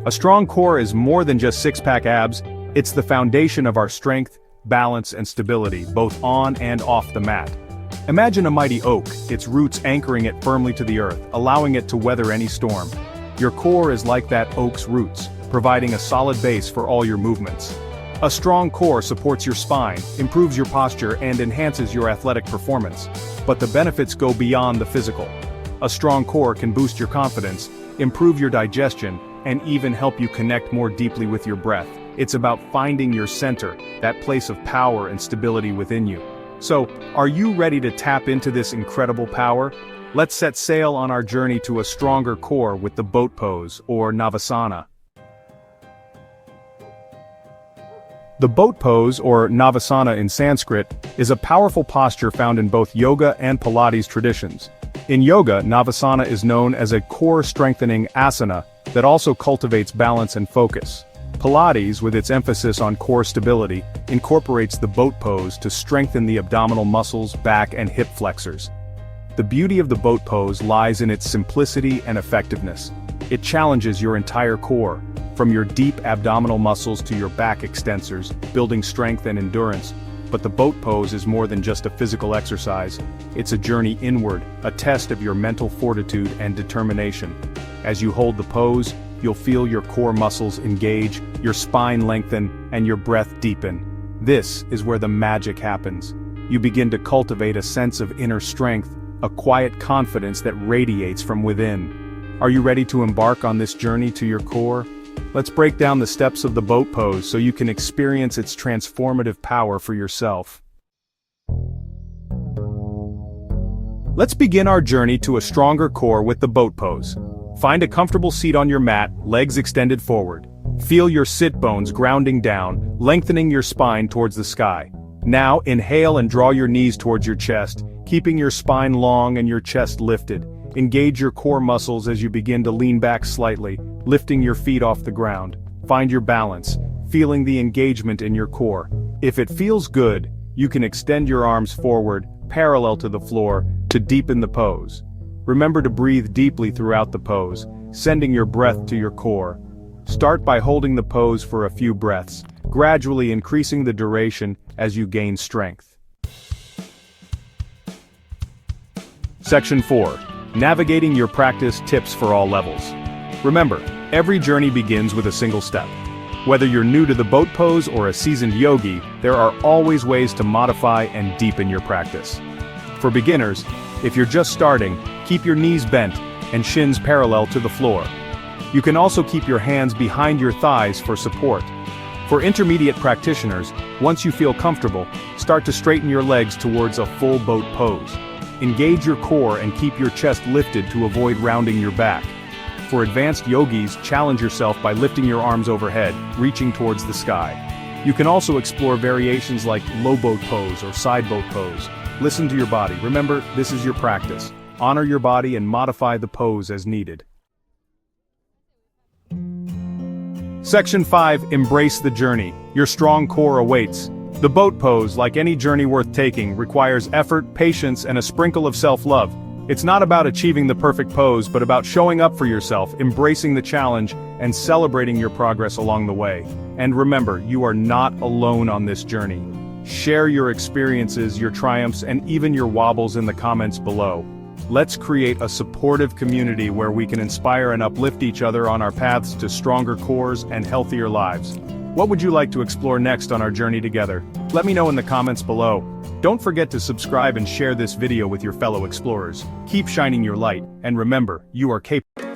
A strong core is more than just six-pack abs, it's the foundation of our strength, balance, and stability, both on and off the mat. Imagine a mighty oak, its roots anchoring it firmly to the earth, allowing it to weather any storm. Your core is like that oak's roots, providing a solid base for all your movements. A strong core supports your spine, improves your posture, and enhances your athletic performance. But the benefits go beyond the physical. A strong core can boost your confidence, improve your digestion, and even help you connect more deeply with your breath. It's about finding your center, that place of power and stability within you. So, are you ready to tap into this incredible power? Let's set sail on our journey to a stronger core with the boat pose, or Navasana. The boat pose, or Navasana in Sanskrit, is a powerful posture found in both yoga and Pilates traditions. In yoga, Navasana is known as a core-strengthening asana that also cultivates balance and focus. Pilates, with its emphasis on core stability, incorporates the boat pose to strengthen the abdominal muscles, back, and hip flexors. The beauty of the boat pose lies in its simplicity and effectiveness. It challenges your entire core, from your deep abdominal muscles to your back extensors, building strength and endurance. But the boat pose is more than just a physical exercise. It's a journey inward, a test of your mental fortitude and determination. As you hold the pose, you'll feel your core muscles engage, your spine lengthen, and your breath deepen. This is where the magic happens. You begin to cultivate a sense of inner strength, a quiet confidence that radiates from within. Are you ready to embark on this journey to your core? Let's break down the steps of the boat pose so you can experience its transformative power for yourself. Let's begin our journey to a stronger core with the boat pose. Find a comfortable seat on your mat, legs extended forward. Feel your sit bones grounding down, lengthening your spine towards the sky. Now inhale and draw your knees towards your chest, keeping your spine long and your chest lifted. Engage your core muscles as you begin to lean back slightly, lifting your feet off the ground. Find your balance, feeling the engagement in your core. If it feels good, you can extend your arms forward, parallel to the floor, to deepen the pose. Remember to breathe deeply throughout the pose, sending your breath to your core. Start by holding the pose for a few breaths, gradually increasing the duration as you gain strength. Section 4. Navigating your practice tips for all levels. Remember, every journey begins with a single step. Whether you're new to the boat pose or a seasoned yogi, there are always ways to modify and deepen your practice. For beginners, if you're just starting, keep your knees bent and shins parallel to the floor. You can also keep your hands behind your thighs for support. For intermediate practitioners, once you feel comfortable, start to straighten your legs towards a full boat pose. Engage your core and keep your chest lifted to avoid rounding your back. For advanced yogis, challenge yourself by lifting your arms overhead, reaching towards the sky. You can also explore variations like low boat pose or side boat pose. Listen to your body. Remember, this is your practice. Honor your body and modify the pose as needed. Section 5. Embrace the journey. Your strong core awaits. The boat pose, like any journey worth taking, requires effort, patience, and a sprinkle of self-love. It's not about achieving the perfect pose, but about showing up for yourself, embracing the challenge, and celebrating your progress along the way. And remember, you are not alone on this journey. Share your experiences, your triumphs, and even your wobbles in the comments below. Let's create a supportive community where we can inspire and uplift each other on our paths to stronger cores and healthier lives. What would you like to explore next on our journey together? Let me know in the comments below. Don't forget to subscribe and share this video with your fellow explorers. Keep shining your light, and remember, you are capable.